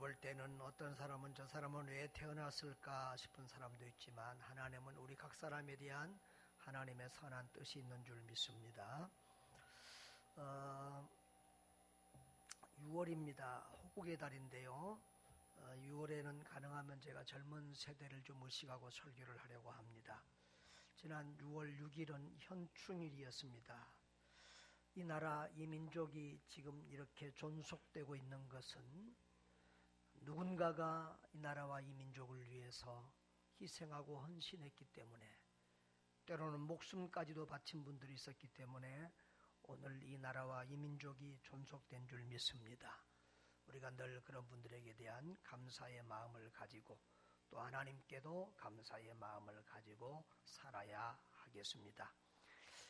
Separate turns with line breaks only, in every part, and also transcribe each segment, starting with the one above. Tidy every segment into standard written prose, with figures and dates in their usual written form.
볼 때는 어떤 사람은 저 사람은 왜 태어났을까 싶은 사람도 있지만 하나님은 우리 각 사람에 대한 하나님의 선한 뜻이 있는 줄 믿습니다. 6월입니다. 호국의 달인데요. 6월에는 가능하면 제가 젊은 세대를 좀 의식하고 설교를 하려고 합니다. 지난 6월 6일은 현충일이었습니다. 이 나라, 이 민족이 지금 이렇게 존속되고 있는 것은 누군가가 이 나라와 이 민족을 위해서 희생하고 헌신했기 때문에, 때로는 목숨까지도 바친 분들이 있었기 때문에 오늘 이 나라와 이 민족이 존속된 줄 믿습니다. 우리가 늘 그런 분들에게 대한 감사의 마음을 가지고 또 하나님께도 감사의 마음을 가지고 살아야 하겠습니다.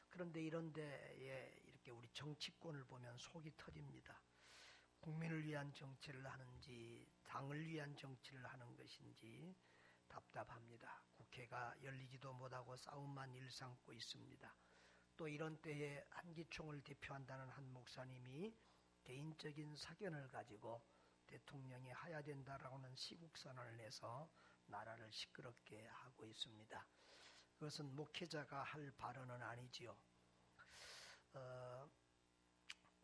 그런데 이런 데에 이렇게 우리 정치권을 보면 속이 터집니다. 국민을 위한 정치를 하는지 당을 위한 정치를 하는 것인지 답답합니다. 국회가 열리지도 못하고 싸움만 일삼고 있습니다. 또 이런 때에 한기총을 대표한다는 한 목사님이 개인적인 사견을 가지고 대통령이 하야 된다라고는 시국선언을 내서 나라를 시끄럽게 하고 있습니다. 그것은 목회자가 할 발언은 아니지요.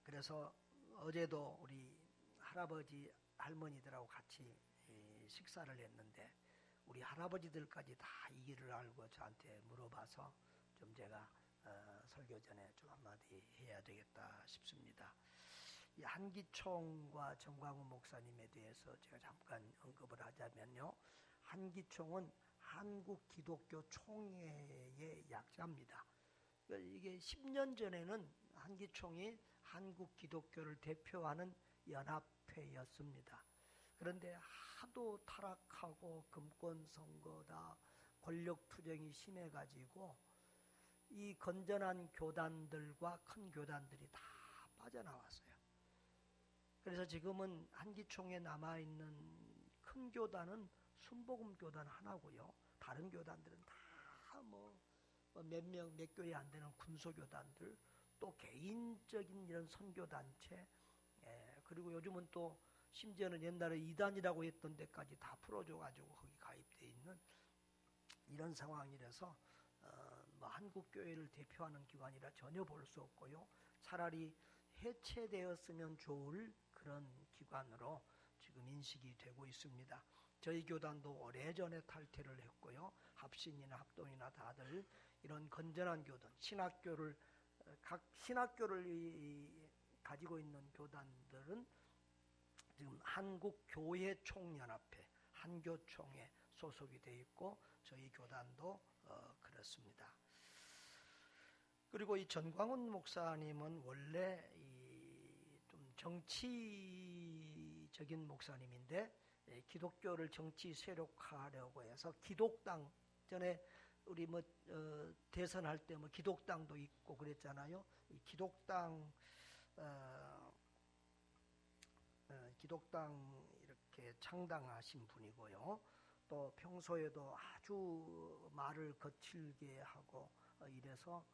그래서 어제도 우리 할아버지 할머니들하고 같이 식사를 했는데 우리 할아버지들까지 다 이 일을 알고 저한테 물어봐서 좀 제가 설교 전에 좀 한마디 해야 되겠다 싶습니다. 이 한기총과 정광훈 목사님에 대해서 제가 잠깐 언급을 하자면요. 한기총은 한국기독교총회의 약자입니다. 이게 10년 전에는 한기총이 한국기독교를 대표하는 연합회였습니다. 그런데 하도 타락하고 금권선거다 권력투쟁이 심해가지고 이 건전한 교단들과 큰 교단들이 다 빠져나왔어요. 그래서 지금은 한기총에 남아있는 큰 교단은 순복음교단 하나고요. 다른 교단들은 다 몇 교회 안 되는 군소교단들, 또 개인적인 이런 선교단체, 그리고 요즘은 또 심지어는 옛날에 이단이라고 했던 데까지 다 풀어줘가지고 거기 가입되어 있는 이런 상황이라서 한국교회를 대표하는 기관이라 전혀 볼 수 없고요. 차라리 해체되었으면 좋을 그런 기관으로 지금 인식이 되고 있습니다. 저희 교단도 오래전에 탈퇴를 했고요. 합신이나 합동이나 다들 이런 건전한 교단, 각 신학교를 가지고 있는 교단들은 지금 한국교회총연합회, 한교총에 소속이 되어 있고 저희 교단도 그렇습니다. 그리고 이 전광훈 목사님은 원래 좀 정치적인 목사님인데 기독교를 정치 세력화하려고 해서 기독당, 전에 우리 대선할 때 기독당도 있고 그랬잖아요. 이 기독당 이렇게 창당하신 분이고요. 또 평소에도 아주 말을 거칠게 하고 이래서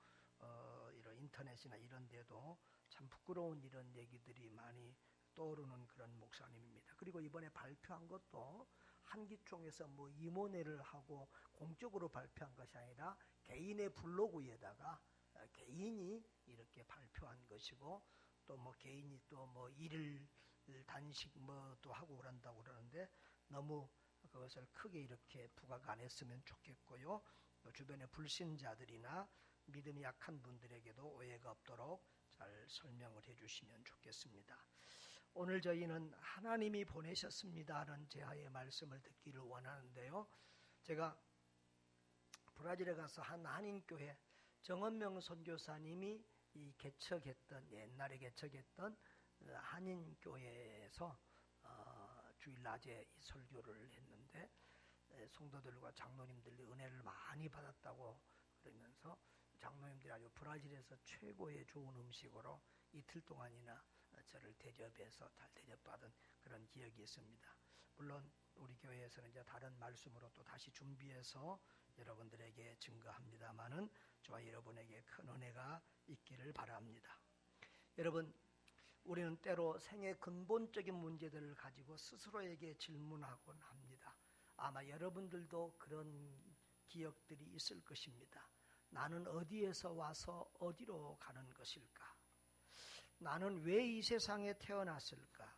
이런 인터넷이나 이런 데도 참 부끄러운 이런 얘기들이 많이 떠오르는 그런 목사님입니다. 그리고 이번에 발표한 것도 한기총에서 임원회를 하고 공적으로 발표한 것이 아니라 개인의 블로그에다가 개인이 이렇게 발표한 것이고, 또 개인이 또 일일 단식 또 하고 그런다고 그러는데 너무 그것을 크게 이렇게 부각 안 했으면 좋겠고요. 주변의 불신자들이나 믿음이 약한 분들에게도 오해가 없도록 잘 설명을 해주시면 좋겠습니다. 오늘 저희는 하나님이 보내셨습니다라는 제하의 말씀을 듣기를 원하는데요. 제가 브라질에 가서 한 한인교회 정원명 선교사님이 옛날에 개척했던 한인교회에서 주일 낮에 이 설교를 했는데 성도들과 장로님들이 은혜를 많이 받았다고 그러면서 장로님들이 아주 브라질에서 최고의 좋은 음식으로 이틀 동안이나 저를 대접해서 잘 대접받은 그런 기억이 있습니다. 물론 우리 교회에서는 이제 다른 말씀으로 또 다시 준비해서 여러분들에게 증거합니다마는 저와 여러분에게 큰 은혜가 있기를 바랍니다. 여러분, 우리는 때로 생의 근본적인 문제들을 가지고 스스로에게 질문하곤 합니다. 아마 여러분들도 그런 기억들이 있을 것입니다. 나는 어디에서 와서 어디로 가는 것일까? 나는 왜 이 세상에 태어났을까?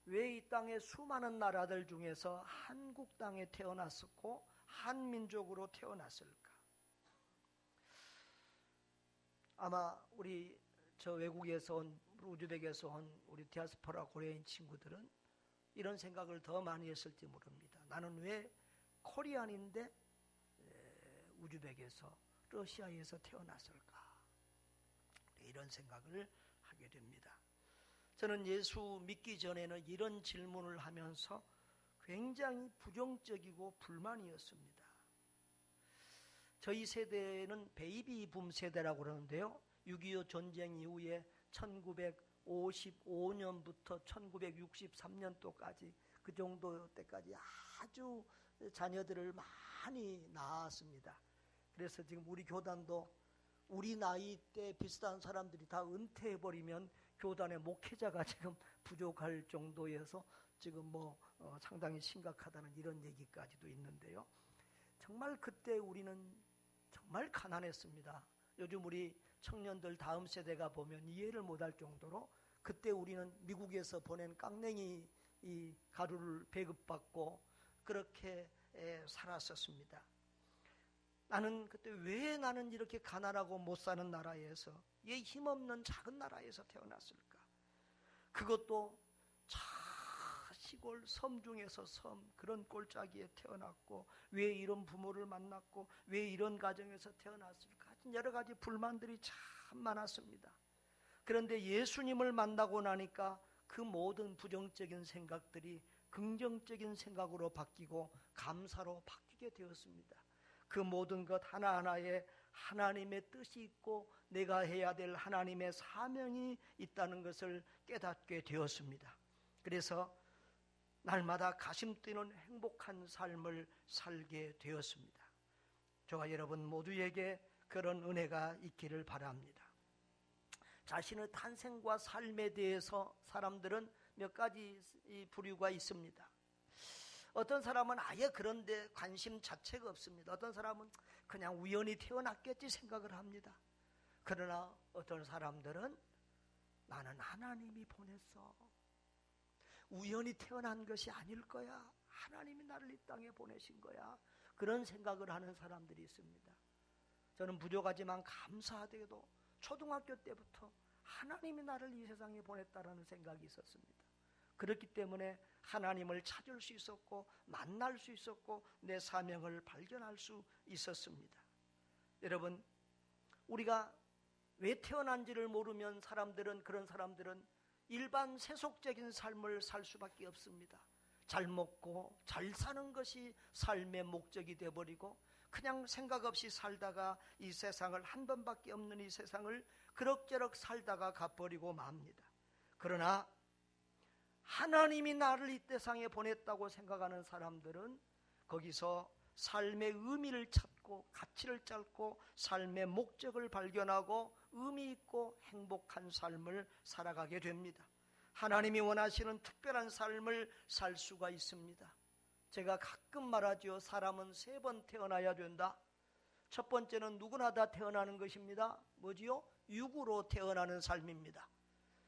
왜 이 땅의 수많은 나라들 중에서 한국 땅에 태어났었고 한민족으로 태어났을까? 아마 우리 저 외국에서 온, 우즈벡에서 온 우리 디아스포라 고려인 친구들은 이런 생각을 더 많이 했을지 모릅니다. 나는 왜 코리안인데 우즈벡에서 러시아에서 태어났을까? 이런 생각을 하게 됩니다. 저는 예수 믿기 전에는 이런 질문을 하면서 굉장히 부정적이고 불만이었습니다. 저희 세대는 베이비붐 세대라고 그러는데요. 6.25 전쟁 이후에 1955년부터 1963년도까지 그 정도 때까지 아주 자녀들을 많이 낳았습니다. 그래서 지금 우리 교단도 우리 나이 때 비슷한 사람들이 다 은퇴해버리면 교단의 목회자가 지금 부족할 정도여서 지금 상당히 심각하다는 이런 얘기까지도 있는데요. 정말 그때 우리는 정말 가난했습니다. 요즘 우리 청년들 다음 세대가 보면 이해를 못할 정도로 그때 우리는 미국에서 보낸 깡냉이 이 가루를 배급받고 그렇게 살았었습니다. 나는 그때 왜 나는 이렇게 가난하고 못 사는 나라에서 이 힘없는 작은 나라에서 태어났을까? 그것도 시골 섬 중에서 섬 그런 꼴짜기에 태어났고 왜 이런 부모를 만났고 왜 이런 가정에서 태어났을까? 여러 가지 불만들이 참 많았습니다. 그런데 예수님을 만나고 나니까 그 모든 부정적인 생각들이 긍정적인 생각으로 바뀌고 감사로 바뀌게 되었습니다. 그 모든 것 하나하나에 하나님의 뜻이 있고 내가 해야 될 하나님의 사명이 있다는 것을 깨닫게 되었습니다. 그래서 날마다 가슴 뛰는 행복한 삶을 살게 되었습니다. 저와 여러분 모두에게 그런 은혜가 있기를 바랍니다. 자신의 탄생과 삶에 대해서 사람들은 몇 가지 부류가 있습니다. 어떤 사람은 아예 그런데 관심 자체가 없습니다. 어떤 사람은 그냥 우연히 태어났겠지 생각을 합니다. 그러나 어떤 사람들은 나는 하나님이 보냈어. 우연히 태어난 것이 아닐 거야. 하나님이 나를 이 땅에 보내신 거야. 그런 생각을 하는 사람들이 있습니다. 저는 부족하지만 감사하게도 초등학교 때부터 하나님이 나를 이 세상에 보냈다라는 생각이 있었습니다. 그렇기 때문에 하나님을 찾을 수 있었고 만날 수 있었고 내 사명을 발견할 수 있었습니다. 여러분, 우리가 왜 태어난지를 모르면 그런 사람들은 일반 세속적인 삶을 살 수밖에 없습니다. 잘 먹고 잘 사는 것이 삶의 목적이 되어버리고 그냥 생각 없이 살다가 이 세상을 한 번밖에 없는 이 세상을 그럭저럭 살다가 가버리고 맙니다. 그러나 하나님이 나를 이 세상에 보냈다고 생각하는 사람들은 거기서 삶의 의미를 찾고 가치를 찾고 삶의 목적을 발견하고 의미 있고 행복한 삶을 살아가게 됩니다. 하나님이 원하시는 특별한 삶을 살 수가 있습니다. 제가 가끔 말하죠. 사람은 3번 태어나야 된다. 첫 번째는 누구나 다 태어나는 것입니다. 뭐지요? 육으로 태어나는 삶입니다.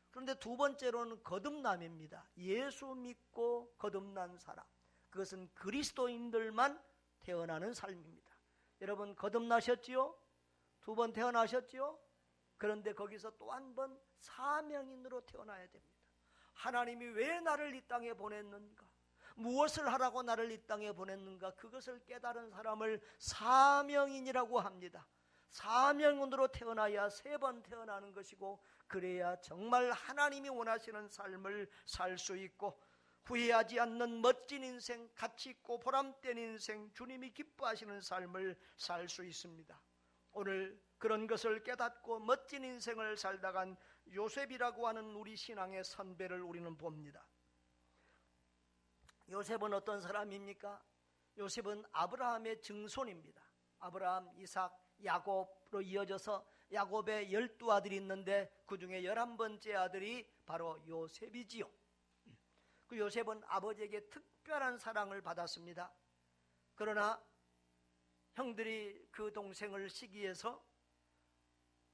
그런데 두 번째로는 거듭남입니다. 예수 믿고 거듭난 사람. 그것은 그리스도인들만 태어나는 삶입니다. 여러분 거듭나셨지요? 2번 태어나셨지요? 그런데 거기서 또 한 번 사명인으로 태어나야 됩니다. 하나님이 왜 나를 이 땅에 보냈는가? 무엇을 하라고 나를 이 땅에 보냈는가? 그것을 깨달은 사람을 사명인이라고 합니다. 사명인으로 태어나야 3번 태어나는 것이고 그래야 정말 하나님이 원하시는 삶을 살 수 있고 후회하지 않는 멋진 인생, 가치 있고 보람된 인생, 주님이 기뻐하시는 삶을 살 수 있습니다. 오늘 그런 것을 깨닫고 멋진 인생을 살다간 요셉이라고 하는 우리 신앙의 선배를 우리는 봅니다. 요셉은 어떤 사람입니까? 요셉은 아브라함의 증손입니다. 아브라함, 이삭, 야곱으로 이어져서 야곱의 12아들이 있는데 그 중에 11번째 아들이 바로 요셉이지요. 그 요셉은 아버지에게 특별한 사랑을 받았습니다. 그러나 형들이 그 동생을 시기해서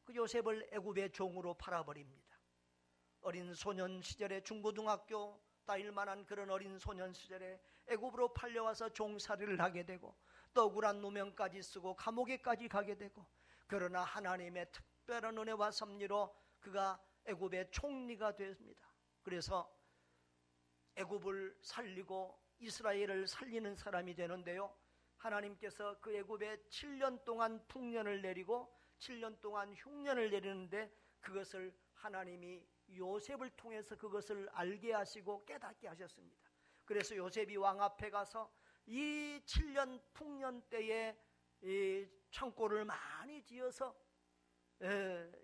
그 요셉을 애굽의 종으로 팔아버립니다. 어린 소년 시절에 중고등학교 다닐 만한 그런 어린 소년 시절에 애굽으로 팔려와서 종살이를 하게 되고 또 억울한 누명까지 쓰고 감옥에까지 가게 되고, 그러나 하나님의 특별한 은혜와 섭리로 그가 애굽의 총리가 됩니다. 그래서 애굽을 살리고 이스라엘을 살리는 사람이 되는데요, 하나님께서 그 애굽에 7년 동안 풍년을 내리고 7년 동안 흉년을 내리는데 그것을 하나님이 요셉을 통해서 그것을 알게 하시고 깨닫게 하셨습니다. 그래서 요셉이 왕 앞에 가서 이 7년 풍년 때에 이 창고를 많이 지어서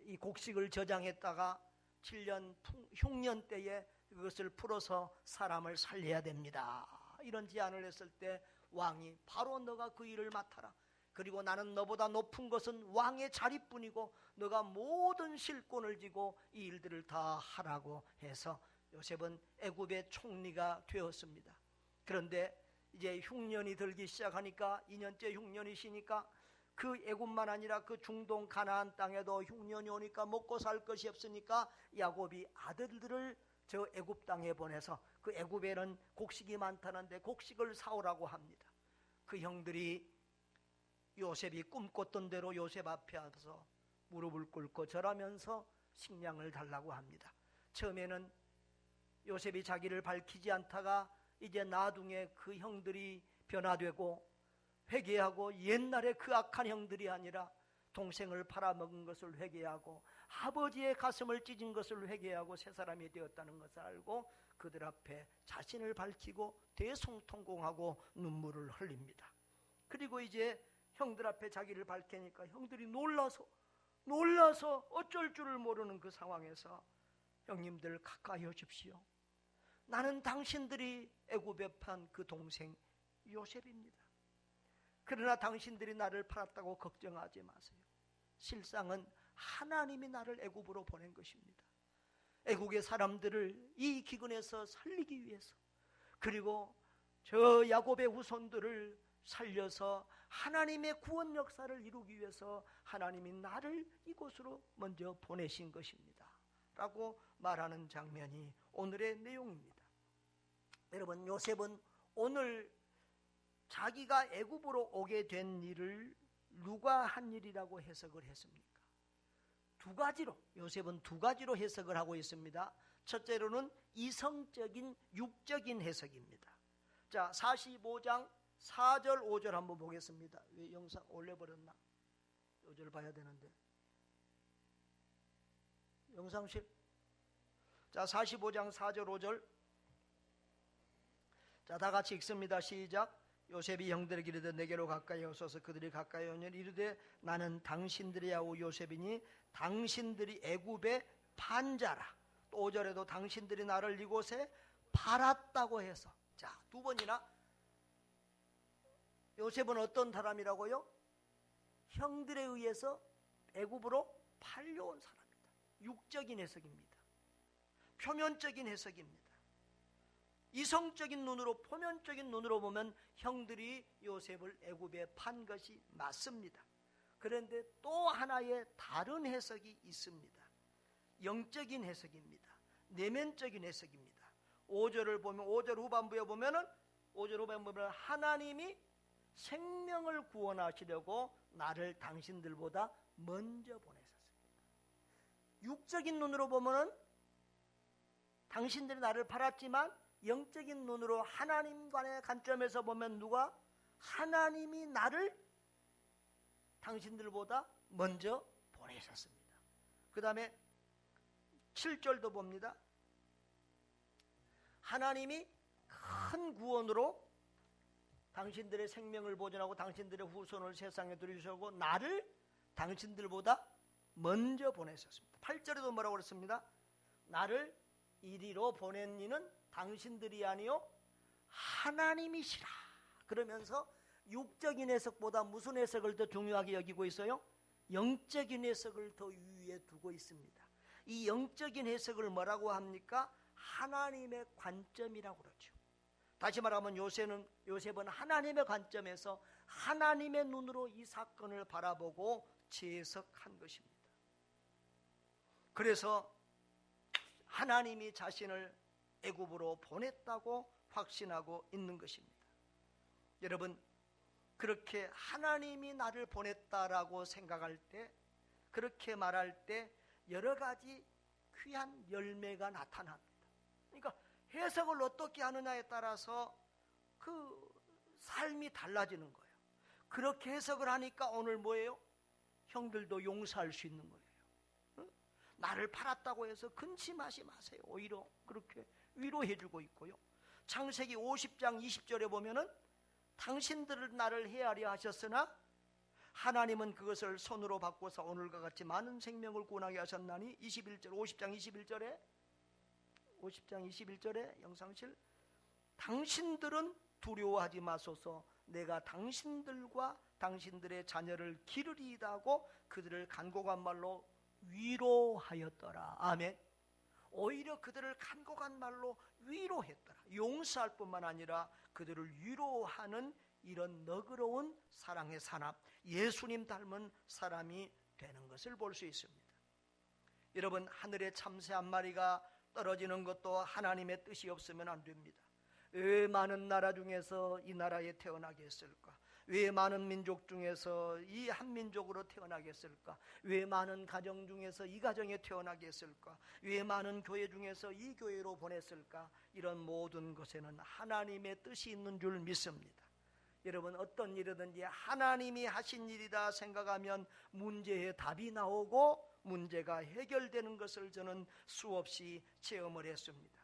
이 곡식을 저장했다가 7년 흉년 때에 그것을 풀어서 사람을 살려야 됩니다, 이런 제안을 했을 때 왕이 바로 너가 그 일을 맡아라. 그리고 나는 너보다 높은 것은 왕의 자리뿐이고 너가 모든 실권을 쥐고 이 일들을 다 하라고 해서 요셉은 애굽의 총리가 되었습니다. 그런데 이제 흉년이 들기 시작하니까 2년째 흉년이 시니까 그 애굽만 아니라 그 중동 가나안 땅에도 흉년이 오니까 먹고 살 것이 없으니까 야곱이 아들들을 저 애굽 땅에 보내서 그 애굽에는 곡식이 많다는데 곡식을 사오라고 합니다. 그 형들이 요셉이 꿈꿨던 대로 요셉 앞에 와서 무릎을 꿇고 절하면서 식량을 달라고 합니다. 처음에는 요셉이 자기를 밝히지 않다가 이제 나중에 그 형들이 변화되고 회개하고 옛날에 그 악한 형들이 아니라 동생을 팔아먹은 것을 회개하고 아버지의 가슴을 찢은 것을 회개하고 새 사람이 되었다는 것을 알고 그들 앞에 자신을 밝히고 대성통곡하고 눈물을 흘립니다. 그리고 이제 형들 앞에 자기를 밝히니까 형들이 놀라서 어쩔 줄을 모르는 그 상황에서 형님들 가까이 오십시오. 나는 당신들이 애굽에 판 그 동생 요셉입니다. 그러나 당신들이 나를 팔았다고 걱정하지 마세요. 실상은 하나님이 나를 애굽으로 보낸 것입니다. 애국의 사람들을 이 기근에서 살리기 위해서, 그리고 저 야곱의 후손들을 살려서 하나님의 구원 역사를 이루기 위해서 하나님이 나를 이곳으로 먼저 보내신 것입니다 라고 말하는 장면이 오늘의 내용입니다. 여러분, 요셉은 오늘 자기가 애굽으로 오게 된 일을 누가 한 일이라고 해석을 했습니까? 두 가지로, 요셉은 두 가지로 해석을 하고 있습니다. 첫째로는 이성적인 육적인 해석입니다. 자, 45장 4절 5절 한번 보겠습니다. 왜 영상 올려버렸나? 5절 봐야 되는데 영상실. 자, 45장 4절 5절. 자, 다 같이 읽습니다. 시작. 요셉이 형들에게 이르되 내게로 가까이 오소서. 그들이 가까이 오니 이르되 나는 당신들의 아우 요셉이니 당신들이 애굽의 판자라. 또 5절에도 당신들이 나를 이곳에 팔았다고 해서, 자, 두 번이나 요셉은 어떤 사람이라고요? 형들에 의해서 애굽으로 팔려온 사람이다. 육적인 해석입니다. 표면적인 해석입니다. 이성적인 눈으로, 표면적인 눈으로 보면 형들이 요셉을 애굽에 판 것이 맞습니다. 그런데 또 하나의 다른 해석이 있습니다. 영적인 해석입니다. 내면적인 해석입니다. 5절을 보면, 5절 후반부에 보면은, 5절 후반부에 보면 하나님이 생명을 구원하시려고 나를 당신들보다 먼저 보내셨습니다. 육적인 눈으로 보면은 당신들이 나를 팔았지만, 영적인 눈으로 하나님과의 관점에서 보면 누가? 하나님이 나를 당신들보다 먼저 보내셨습니다. 그 다음에 7절도 봅니다. 하나님이 큰 구원으로 당신들의 생명을 보존하고 당신들의 후손을 세상에 들여주시고 나를 당신들보다 먼저 보내셨습니다. 8절에도 뭐라고 그랬습니다? 나를 이리로 보낸 이는 당신들이 아니요 하나님이시라. 그러면서 육적인 해석보다 무슨 해석을 더 중요하게 여기고 있어요? 영적인 해석을 더 위에 두고 있습니다. 이 영적인 해석을 뭐라고 합니까? 하나님의 관점이라고 그러죠. 다시 말하면 요셉은 하나님의 관점에서 하나님의 눈으로 이 사건을 바라보고 재해석한 것입니다. 그래서 하나님이 자신을 애굽으로 보냈다고 확신하고 있는 것입니다. 여러분, 그렇게 하나님이 나를 보냈다라고 생각할 때, 그렇게 말할 때 여러 가지 귀한 열매가 나타납니다. 그러니까 해석을 어떻게 하느냐에 따라서 그 삶이 달라지는 거예요. 그렇게 해석을 하니까 오늘 뭐예요? 형들도 용서할 수 있는 거예요. 응? 나를 팔았다고 해서 근심하지 마세요. 오히려 그렇게 위로해주고 있고요. 창세기 50장 20절에 보면은 당신들을 나를 헤아려 하셨으나 하나님은 그것을 손으로 바꿔서 오늘과 같이 많은 생명을 구원하게 하셨나니 21절 50장 21절에 영상실, 당신들은 두려워하지 마소서, 내가 당신들과 당신들의 자녀를 기르리이다 하고 그들을 간곡한 말로 위로하였더라. 아멘. 오히려 그들을 간곡한 말로 위로했더라. 용서할 뿐만 아니라 그들을 위로하는 이런 너그러운 사랑의 사람, 예수님 닮은 사람이 되는 것을 볼 수 있습니다. 여러분, 하늘에 참새 한 마리가 떨어지는 것도 하나님의 뜻이 없으면 안 됩니다. 왜 많은 나라 중에서 이 나라에 태어나게 했을까? 왜 많은 민족 중에서 이 한 민족으로 태어나게 했을까? 왜 많은 가정 중에서 이 가정에 태어나게 했을까? 왜 많은 교회 중에서 이 교회로 보냈을까? 이런 모든 것에는 하나님의 뜻이 있는 줄 믿습니다. 여러분, 어떤 일이든지 하나님이 하신 일이다 생각하면 문제의 답이 나오고 문제가 해결되는 것을 저는 수없이 체험을 했습니다.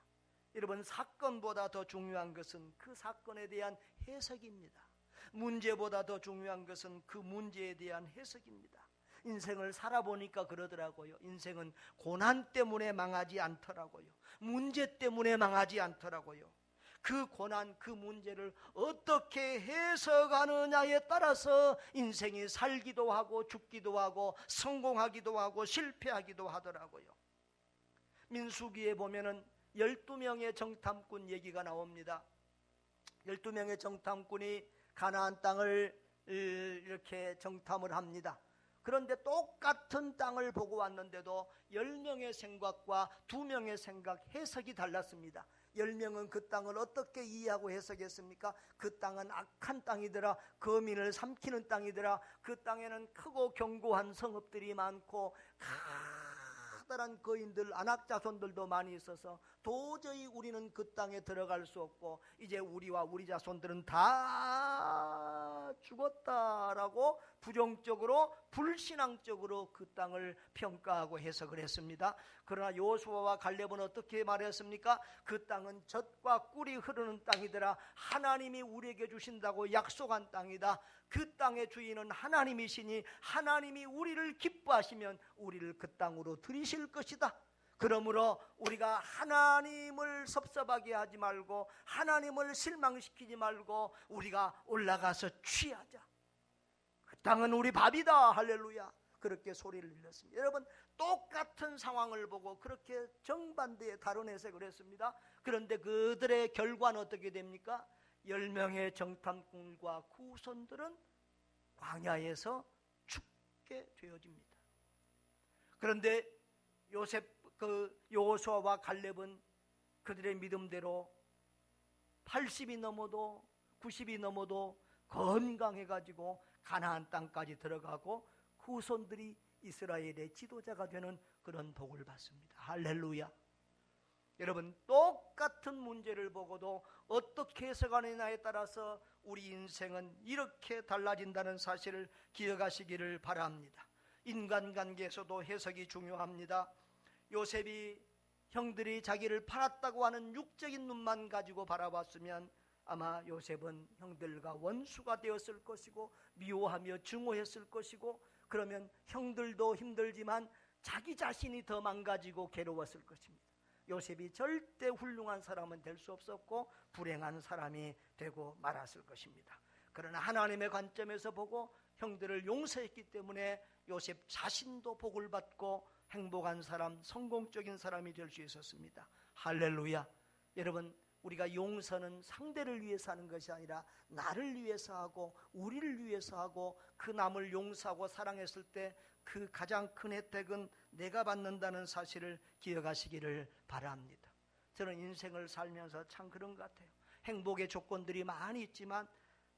여러분, 사건보다 더 중요한 것은 그 사건에 대한 해석입니다. 문제보다 더 중요한 것은 그 문제에 대한 해석입니다. 인생을 살아보니까 그러더라고요. 인생은 고난 때문에 망하지 않더라고요. 문제 때문에 망하지 않더라고요. 그 고난, 그 문제를 어떻게 해석하느냐에 따라서 인생이 살기도 하고 죽기도 하고 성공하기도 하고 실패하기도 하더라고요. 민수기에 보면은 12명의 정탐꾼 얘기가 나옵니다. 12명의 정탐꾼이 가나안 땅을 이렇게 정탐을 합니다. 그런데 똑같은 땅을 보고 왔는데도 10명의 생각과 2명의 생각, 해석이 달랐습니다. 10명은 그 땅을 어떻게 이해하고 해석했습니까? 그 땅은 악한 땅이더라, 거민을 삼키는 땅이더라, 그 땅에는 크고 견고한 성읍들이 많고 커다란 거인들, 안악자손들도 많이 있어서 도저히 우리는 그 땅에 들어갈 수 없고 이제 우리와 우리 자손들은 다 죽었다라고 부정적으로, 불신앙적으로 그 땅을 평가하고 해석을 했습니다. 그러나 여호수아와 갈렙은 어떻게 말했습니까? 그 땅은 젖과 꿀이 흐르는 땅이더라, 하나님이 우리에게 주신다고 약속한 땅이다, 그 땅의 주인은 하나님이시니 하나님이 우리를 기뻐하시면 우리를 그 땅으로 들이실 것이다. 그러므로 우리가 하나님을 섭섭하게 하지 말고 하나님을 실망시키지 말고 우리가 올라가서 취하자. 그 땅은 우리 밥이다. 할렐루야. 그렇게 소리를 질렀습니다. 여러분, 똑같은 상황을 보고 그렇게 정반대의 다른 해석을 했습니다. 그런데 그들의 결과는 어떻게 됩니까? 10명의 정탐꾼과 후손들은 광야에서 죽게 되어집니다. 그런데 여호수아와 갈렙은 그들의 믿음대로 80이 넘어도 90이 넘어도 건강해가지고 가나안 땅까지 들어가고 후손들이 이스라엘의 지도자가 되는 그런 복을 받습니다. 할렐루야. 여러분, 똑같은 문제를 보고도 어떻게 해석하느냐에 따라서 우리 인생은 이렇게 달라진다는 사실을 기억하시기를 바랍니다. 인간관계에서도 해석이 중요합니다. 요셉이 형들이 자기를 팔았다고 하는 육적인 눈만 가지고 바라봤으면 아마 요셉은 형들과 원수가 되었을 것이고 미워하며 증오했을 것이고, 그러면 형들도 힘들지만 자기 자신이 더 망가지고 괴로웠을 것입니다. 요셉이 절대 훌륭한 사람은 될 수 없었고 불행한 사람이 되고 말았을 것입니다. 그러나 하나님의 관점에서 보고 형들을 용서했기 때문에 요셉 자신도 복을 받고 행복한 사람, 성공적인 사람이 될 수 있었습니다. 할렐루야. 여러분, 우리가 용서는 상대를 위해서 하는 것이 아니라 나를 위해서 하고 우리를 위해서 하고 그 남을 용서하고 사랑했을 때 그 가장 큰 혜택은 내가 받는다는 사실을 기억하시기를 바랍니다. 저는 인생을 살면서 참 그런 것 같아요. 행복의 조건들이 많이 있지만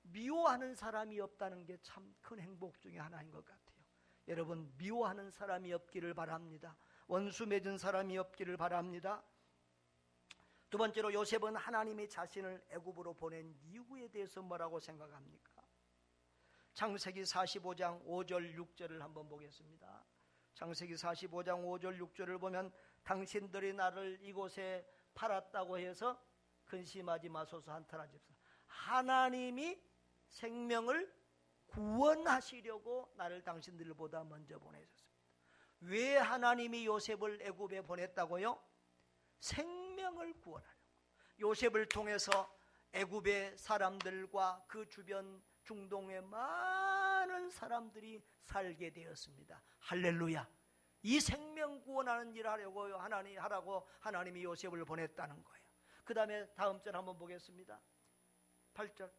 미워하는 사람이 없다는 게 참 큰 행복 중에 하나인 것 같아요. 여러분, 미워하는 사람이 없기를 바랍니다. 원수 맺은 사람이 없기를 바랍니다. 두 번째로, 요셉은 하나님이 자신을 애굽으로 보낸 이유에 대해서 뭐라고 생각합니까? 창세기 45장 5절 6절을 한번 보겠습니다. 창세기 45장 5절 6절을 보면 당신들이 나를 이곳에 팔았다고 해서 근심하지 마소서 한탄하 집사. 하나님이 생명을 구원하시려고 나를 당신들보다 먼저 보내셨습니다. 왜 하나님이 요셉을 애굽에 보냈다고요? 생명을 구원하려고. 요셉을 통해서 애굽의 사람들과 그 주변 중동의 많은 사람들이 살게 되었습니다. 할렐루야. 이 생명 구원하는 일을 하려고 하나님이 요셉을 보냈다는 거예요. 그 다음에 다음 절 한번 보겠습니다. 8절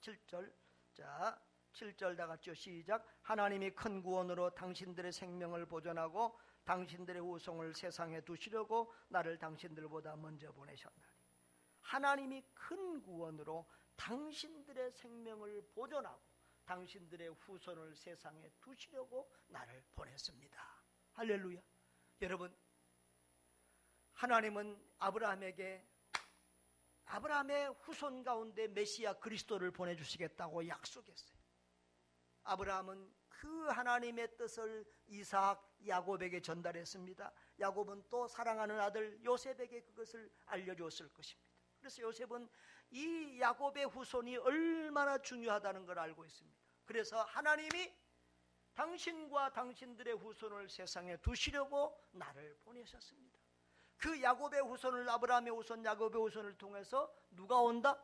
7절. 자, 7절 다 같이요. 시작. 하나님이 큰 구원으로 당신들의 생명을 보존하고 당신들의 후손을 세상에 두시려고 나를 당신들보다 먼저 보내셨나니. 하나님이 큰 구원으로 당신들의 생명을 보존하고 당신들의 후손을 세상에 두시려고 나를 보냈습니다. 할렐루야. 여러분, 하나님은 아브라함에게 아브라함의 후손 가운데 메시아 그리스도를 보내주시겠다고 약속했어요. 아브라함은 그 하나님의 뜻을 이삭, 야곱에게 전달했습니다. 야곱은 또 사랑하는 아들 요셉에게 그것을 알려줬을 것입니다. 그래서 요셉은 이 야곱의 후손이 얼마나 중요하다는 걸 알고 있습니다. 그래서 하나님이 당신과 당신들의 후손을 세상에 두시려고 나를 보내셨습니다. 그 야곱의 후손을, 아브라함의 후손, 야곱의 후손을 통해서 누가 온다?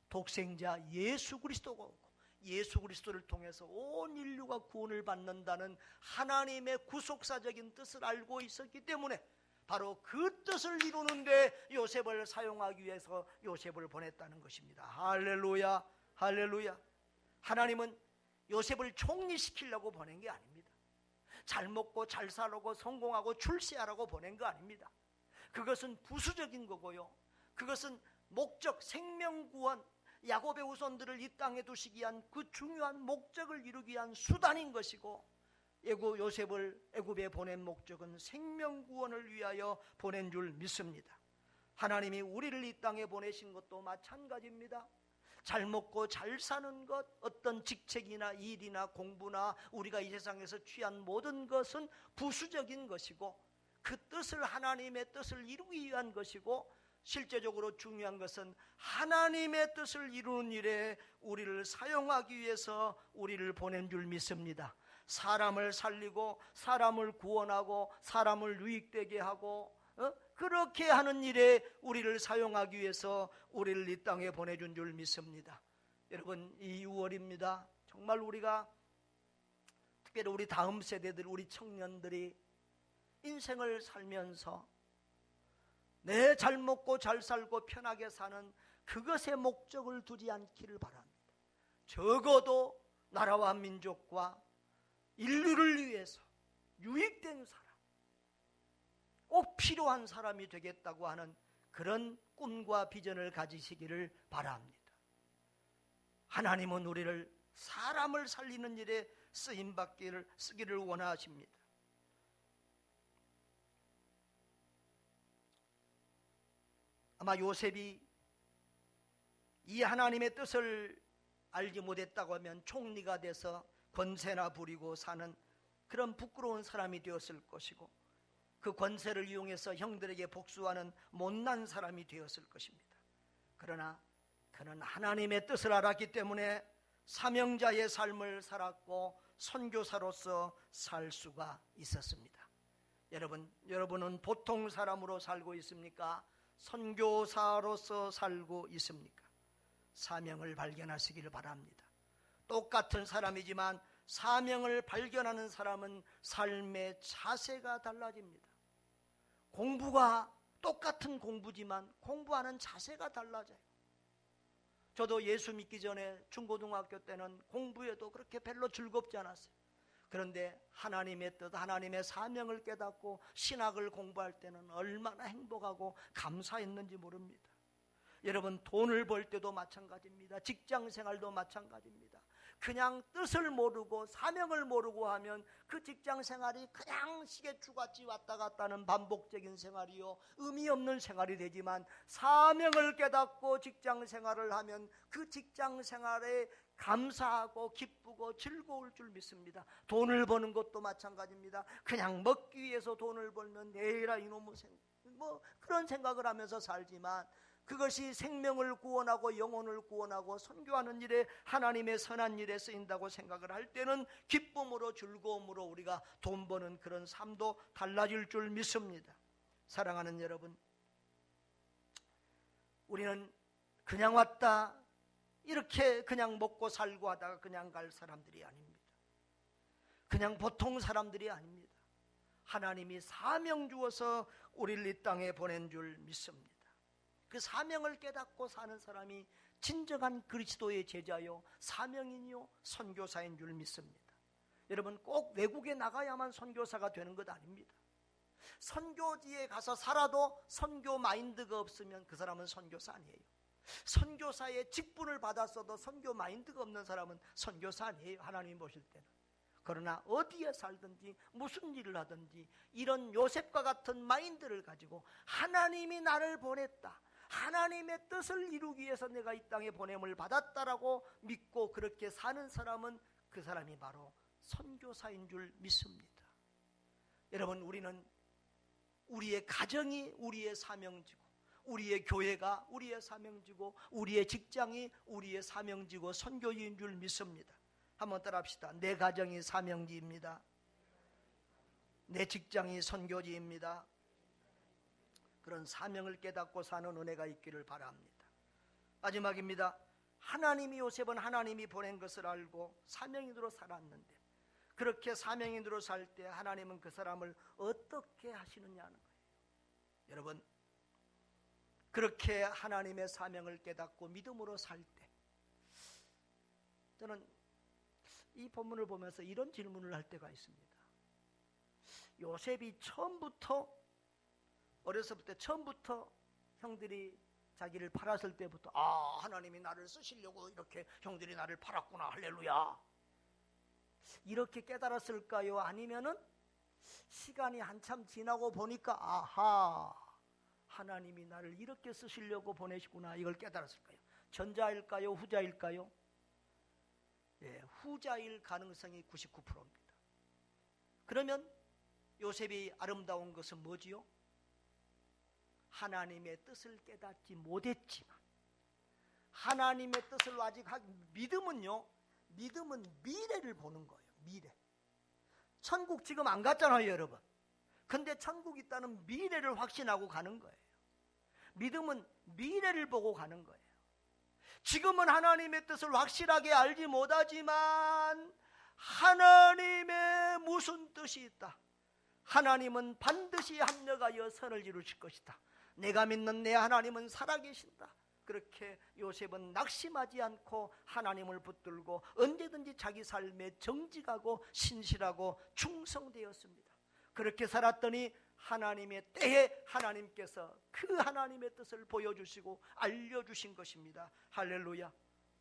독생자 예수 그리스도가 오고 예수 그리스도를 통해서 온 인류가 구원을 받는다는 하나님의 구속사적인 뜻을 알고 있었기 때문에 바로 그 뜻을 이루는데 요셉을 사용하기 위해서 요셉을 보냈다는 것입니다. 할렐루야, 할렐루야. 하나님은 요셉을 총리시키려고 보낸 게 아닙니다. 잘 먹고 잘 살고 성공하고 출세하라고 보낸 거 아닙니다. 그것은 부수적인 거고요. 그것은 목적, 생명구원, 야곱의 후손들을 이 땅에 두시기 위한 그 중요한 목적을 이루기 위한 수단인 것이고, 요셉을 애굽에 보낸 목적은 생명구원을 위하여 보낸 줄 믿습니다. 하나님이 우리를 이 땅에 보내신 것도 마찬가지입니다. 잘 먹고 잘 사는 것, 어떤 직책이나 일이나 공부나 우리가 이 세상에서 취한 모든 것은 부수적인 것이고, 그 뜻을, 하나님의 뜻을 이루기 위한 것이고, 실제적으로 중요한 것은 하나님의 뜻을 이루는 일에 우리를 사용하기 위해서 우리를 보낸 줄 믿습니다. 사람을 살리고 사람을 구원하고 사람을 유익되게 하고 그렇게 하는 일에 우리를 사용하기 위해서 우리를 이 땅에 보내준 줄 믿습니다. 여러분, 이 6월입니다. 정말 우리가, 특별히 우리 다음 세대들, 우리 청년들이 인생을 살면서 내 잘 먹고 잘 살고 편하게 사는 그것에 목적을 두지 않기를 바랍니다. 적어도 나라와 민족과 인류를 위해서 유익된 사람, 꼭 필요한 사람이 되겠다고 하는 그런 꿈과 비전을 가지시기를 바랍니다. 하나님은 우리를 사람을 살리는 일에 쓰기를 원하십니다. 아마 요셉이 이 하나님의 뜻을 알지 못했다고 하면 총리가 돼서 권세나 부리고 사는 그런 부끄러운 사람이 되었을 것이고, 그 권세를 이용해서 형들에게 복수하는 못난 사람이 되었을 것입니다. 그러나 그는 하나님의 뜻을 알았기 때문에 사명자의 삶을 살았고 선교사로서 살 수가 있었습니다. 여러분은 보통 사람으로 살고 있습니까? 선교사로서 살고 있습니까? 사명을 발견하시기를 바랍니다. 똑같은 사람이지만 사명을 발견하는 사람은 삶의 자세가 달라집니다. 공부가 똑같은 공부지만 공부하는 자세가 달라져요. 저도 예수 믿기 전에 중고등학교 때는 공부에도 그렇게 별로 즐겁지 않았어요. 그런데 하나님의 뜻, 하나님의 사명을 깨닫고 신학을 공부할 때는 얼마나 행복하고 감사했는지 모릅니다. 여러분, 돈을 벌 때도 마찬가지입니다. 직장 생활도 마찬가지입니다. 그냥 뜻을 모르고 사명을 모르고 하면 그 직장 생활이 그냥 시계추같이 왔다 갔다 하는 반복적인 생활이요, 의미 없는 생활이 되지만, 사명을 깨닫고 직장 생활을 하면 그 직장 생활에 감사하고 기쁘고 즐거울 줄 믿습니다. 돈을 버는 것도 마찬가지입니다. 그냥 먹기 위해서 돈을 벌면 에이라 이놈의 뭐 그런 생각을 하면서 살지만, 그것이 생명을 구원하고 영혼을 구원하고 선교하는 일에, 하나님의 선한 일에 쓰인다고 생각을 할 때는 기쁨으로 즐거움으로 우리가 돈 버는 그런 삶도 달라질 줄 믿습니다. 사랑하는 여러분, 우리는 그냥 왔다 이렇게 그냥 먹고 살고 하다가 그냥 갈 사람들이 아닙니다. 그냥 보통 사람들이 아닙니다. 하나님이 사명 주어서 우리를 이 땅에 보낸 줄 믿습니다. 그 사명을 깨닫고 사는 사람이 진정한 그리스도의 제자요, 사명인이요, 선교사인 줄 믿습니다. 여러분, 꼭 외국에 나가야만 선교사가 되는 것 아닙니다. 선교지에 가서 살아도 선교 마인드가 없으면 그 사람은 선교사 아니에요. 선교사의 직분을 받았어도 선교 마인드가 없는 사람은 선교사 아니에요, 하나님 보실 때는. 그러나 어디에 살든지 무슨 일을 하든지 이런 요셉과 같은 마인드를 가지고 하나님이 나를 보냈다, 하나님의 뜻을 이루기 위해서 내가 이 땅에 보냄을 받았다라고 믿고 그렇게 사는 사람은, 그 사람이 바로 선교사인 줄 믿습니다. 여러분, 우리는 우리의 가정이 우리의 사명지고, 우리의 교회가 우리의 사명지고, 우리의 직장이 우리의 사명지고 선교지인 줄 믿습니다. 한번 따라합시다. 내 가정이 사명지입니다. 내 직장이 선교지입니다. 그런 사명을 깨닫고 사는 은혜가 있기를 바랍니다. 마지막입니다. 하나님이, 요셉은 하나님이 보낸 것을 알고 사명인으로 살았는데, 그렇게 사명인으로 살 때 하나님은 그 사람을 어떻게 하시느냐는 거예요. 여러분, 그렇게 하나님의 사명을 깨닫고 믿음으로 살 때, 저는 이 본문을 보면서 이런 질문을 할 때가 있습니다. 요셉이 처음부터 형들이 자기를 팔았을 때부터, 아, 하나님이 나를 쓰시려고 이렇게 형들이 나를 팔았구나, 할렐루야, 이렇게 깨달았을까요? 아니면은 시간이 한참 지나고 보니까, 아하, 하나님이 나를 이렇게 쓰시려고 보내시구나, 이걸 깨달았을까요? 전자일까요? 후자일까요? 예, 후자일 가능성이 99%입니다. 그러면 요셉이 아름다운 것은 뭐지요? 하나님의 뜻을 깨닫지 못했지만 하나님의 뜻을 아직 믿음은요, 믿음은 미래를 보는 거예요. 미래. 천국 지금 안 갔잖아요, 여러분. 근데 천국 있다는 미래를 확신하고 가는 거예요. 믿음은 미래를 보고 가는 거예요. 지금은 하나님의 뜻을 확실하게 알지 못하지만 하나님의 무슨 뜻이 있다, 하나님은 반드시 합력하여 선을 이루실 것이다, 내가 믿는 내 하나님은 살아계신다. 그렇게 요셉은 낙심하지 않고 하나님을 붙들고 언제든지 자기 삶에 정직하고 신실하고 충성되었습니다. 그렇게 살았더니 하나님의 때에 하나님께서 그 하나님의 뜻을 보여주시고 알려주신 것입니다. 할렐루야.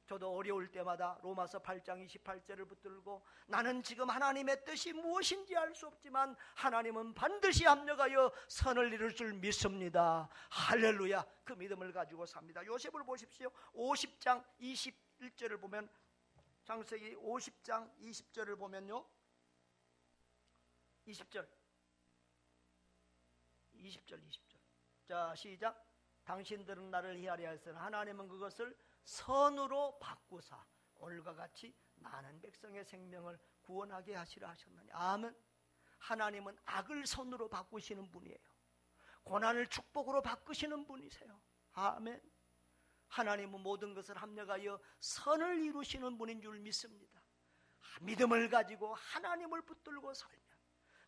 저도 어려울 때마다 로마서 8장 28절을 붙들고, 나는 지금 하나님의 뜻이 무엇인지 알 수 없지만 하나님은 반드시 합력하여 선을 이룰 줄 믿습니다. 할렐루야. 그 믿음을 가지고 삽니다. 요셉을 보십시오. 50장 21절을 보면, 창세기 50장 20절을 보면요, 20절. 자, 시작. 당신들은 나를 헤아려 하였으나 하나님은 그것을 선으로 바꾸사 오늘과 같이 많은 백성의 생명을 구원하게 하시라 하셨나니. 아멘. 하나님은 악을 선으로 바꾸시는 분이에요. 고난을 축복으로 바꾸시는 분이세요. 아멘. 하나님은 모든 것을 합력하여 선을 이루시는 분인 줄 믿습니다. 믿음을 가지고 하나님을 붙들고 살면,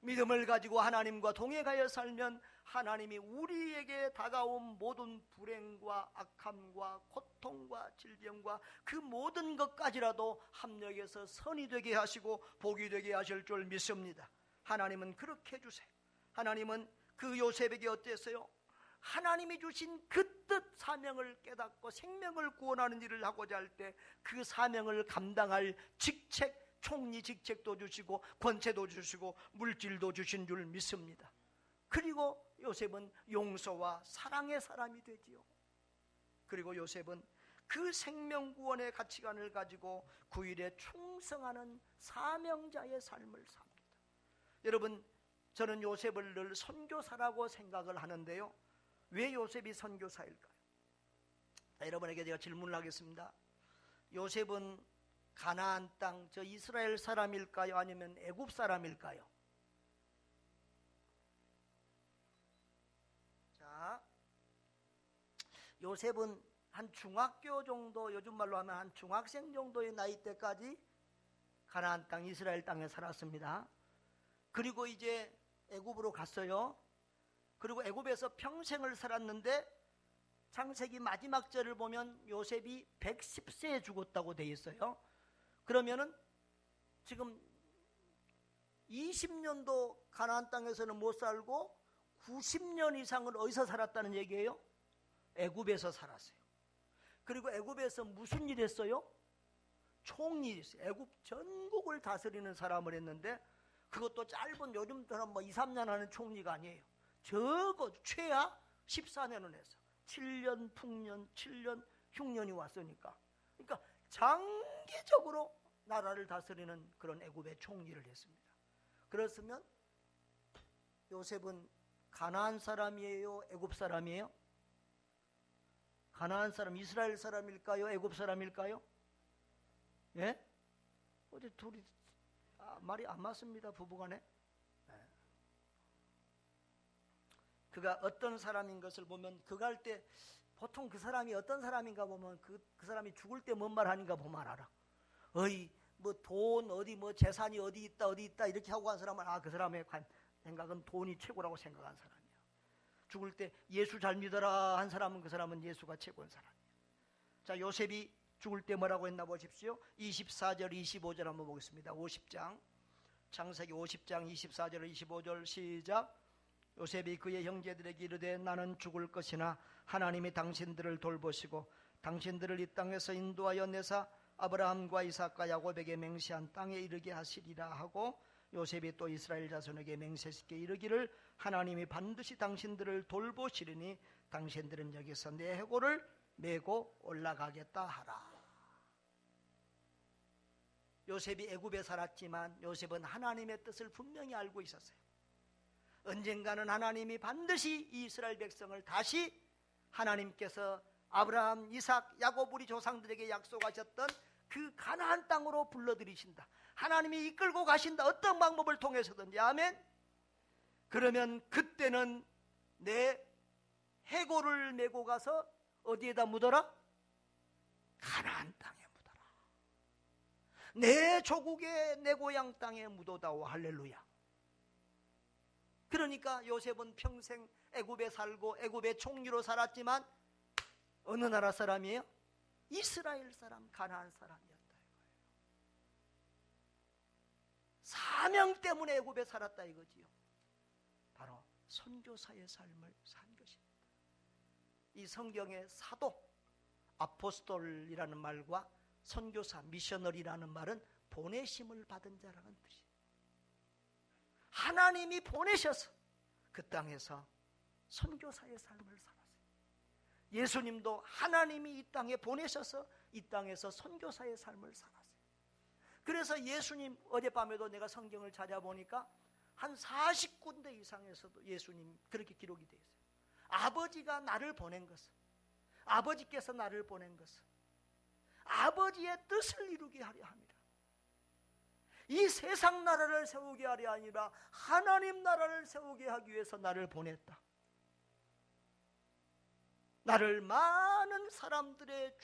믿음을 가지고 하나님과 동행하여 살면 하나님이 우리에게 다가온 모든 불행과 악함과 고통과 질병과 그 모든 것까지라도 합력해서 선이 되게 하시고 복이 되게 하실 줄 믿습니다. 하나님은 그렇게 해주세요. 하나님은 그 요셉에게 어땠어요? 하나님이 주신 그 뜻 사명을 깨닫고 생명을 구원하는 일을 하고자 할 때 그 사명을 감당할 직책, 총리 직책도 주시고 권세도 주시고 물질도 주신 줄 믿습니다. 그리고 요셉은 용서와 사랑의 사람이 되지요. 그리고 요셉은 그 생명구원의 가치관을 가지고 구일에 충성하는 사명자의 삶을 삽니다. 여러분, 저는 요셉을 늘 선교사라고 생각을 하는데요, 왜 요셉이 선교사일까요? 여러분에게 제가 질문을 하겠습니다. 요셉은 가나안 땅, 저 이스라엘 사람일까요? 아니면 애굽 사람일까요? 자, 요셉은 한 중학교 정도, 요즘 말로 하면 한 중학생 정도의 나이 때까지 가나안 땅, 이스라엘 땅에 살았습니다. 그리고 이제 애굽으로 갔어요. 그리고 애굽에서 평생을 살았는데 창세기 마지막 절을 보면 요셉이 110세에 죽었다고 되어 있어요. 그러면은 지금 20년도 가나안 땅에서는 못 살고 90년 이상을 어디서 살았다는 얘기예요? 애굽에서 살았어요. 그리고 애굽에서 무슨 일 했어요? 총리, 애굽 전국을 다스리는 사람을 했는데, 그것도 짧은, 요즘처럼 뭐 2, 3년 하는 총리가 아니에요. 적어 최하 14년을 했어. 7년 풍년, 7년 흉년이 왔으니까. 그러니까 장기적으로 나라를 다스리는 그런 애굽의 총리를 했습니다. 그렇으면 요셉은 가나안 사람이에요? 애굽 사람이에요? 가나안 사람, 이스라엘 사람일까요? 애굽 사람일까요? 예? 어제 둘이 말이 안 맞습니다, 부부간에. 예. 그가 어떤 사람인 것을 보면, 그가 할 때 보통 그 사람이 어떤 사람인가 보면 그 사람이 죽을 때 뭔 말 하는가 보면 알아. 어이, 뭐 돈 어디 뭐 재산이 어디 있다 이렇게 하고 간 사람은 그 사람의 생각은 돈이 최고라고 생각한 사람이야. 죽을 때 예수 잘 믿어라 한 사람은 그 사람은 예수가 최고인 사람이야. 자, 요셉이 죽을 때 뭐라고 했나 보십시오. 24절 25절 한번 보겠습니다. 50장 창세기 50장 24절 25절 시작. 요셉이 그의 형제들에게 이르되 나는 죽을 것이나 하나님이 당신들을 돌보시고 당신들을 이 땅에서 인도하여 내사 아브라함과 이삭과 야곱에게 맹세한 땅에 이르게 하시리라 하고, 요셉이 또 이스라엘 자손에게 맹세시켜 이르기를 하나님이 반드시 당신들을 돌보시리니 당신들은 여기서 내 해골을 메고 올라가겠다 하라. 요셉이 애굽에 살았지만 요셉은 하나님의 뜻을 분명히 알고 있었어요. 언젠가는 하나님이 반드시 이스라엘 백성을 다시 하나님께서 아브라함, 이삭, 야곱 우리 조상들에게 약속하셨던 그 가나안 땅으로 불러들이신다. 하나님이 이끌고 가신다. 어떤 방법을 통해서든지. 아멘. 그러면 그때는 내 해골을 메고 가서 어디에다 묻어라? 가나안 땅에 묻어라. 내 조국의 내 고향 땅에 묻어다오. 할렐루야. 그러니까 요셉은 평생 애굽에 살고 애굽의 총리로 살았지만 어느 나라 사람이에요? 이스라엘 사람, 가나안 사람이었다 이거예요. 사명 때문에 애굽에 살았다 이거지요. 바로 선교사의 삶을 산 것입니다. 이 성경의 사도, 아포스톨이라는 말과 선교사, 미셔너리라는 말은 보내심을 받은 자라는 뜻이에요. 하나님이 보내셔서 그 땅에서 선교사의 삶을 살았어요. 예수님도 하나님이 이 땅에 보내셔서 이 땅에서 선교사의 삶을 살았어요. 그래서 예수님, 어젯밤에도 내가 성경을 찾아보니까 한 40군데 이상에서도 예수님 그렇게 기록이 되어 있어요. 아버지가 나를 보낸 것은, 아버지께서 나를 보낸 것은 아버지의 뜻을 이루게 하려 합니다. 이 세상 나라를 세우게 하려 아니라 하나님 나라를 세우게 하기 위해서 나를 보냈다. 나를 많은 사람들의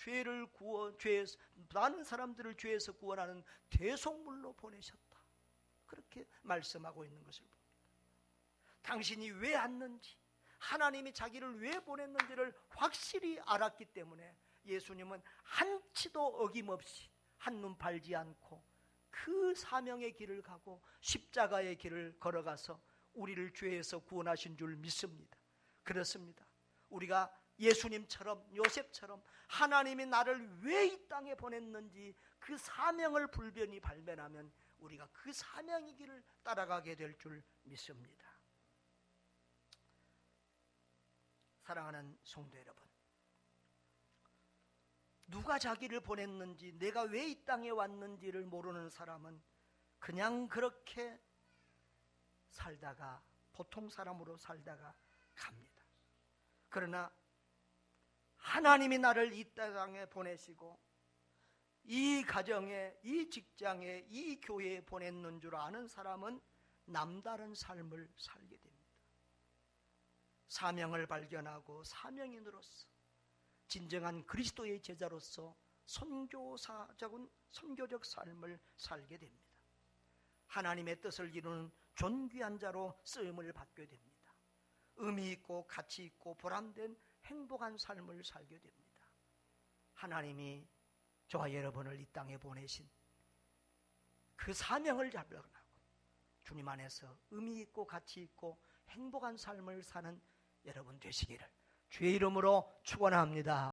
많은 사람들을 죄에서 구원하는 대속물로 보내셨다. 그렇게 말씀하고 있는 것을 봅니다. 당신이 왜 왔는지, 하나님이 자기를 왜 보냈는지를 확실히 알았기 때문에 예수님은 한치도 어김없이 한눈 팔지 않고 그 사명의 길을 가고 십자가의 길을 걸어가서 우리를 죄에서 구원하신 줄 믿습니다. 그렇습니다. 우리가 예수님처럼, 요셉처럼 하나님이 나를 왜 이 땅에 보냈는지 그 사명을 불변히 발견하면 우리가 그 사명의 길을 따라가게 될 줄 믿습니다. 사랑하는 성도 여러분, 누가 자기를 보냈는지, 내가 왜 이 땅에 왔는지를 모르는 사람은 그냥 그렇게 살다가, 보통 사람으로 살다가 갑니다. 그러나 하나님이 나를 이 땅에 보내시고 이 가정에, 이 직장에, 이 교회에 보냈는 줄 아는 사람은 남다른 삶을 살게 됩니다. 사명을 발견하고 사명인으로서 진정한 그리스도의 제자로서 선교적 삶을 살게 됩니다. 하나님의 뜻을 이루는 존귀한 자로 쓰임을 받게 됩니다. 의미 있고 가치 있고 보람된 행복한 삶을 살게 됩니다. 하나님이 저와 여러분을 이 땅에 보내신 그 사명을 발견하고 주님 안에서 의미 있고 가치 있고 행복한 삶을 사는 여러분 되시기를 주의 이름으로 축원합니다.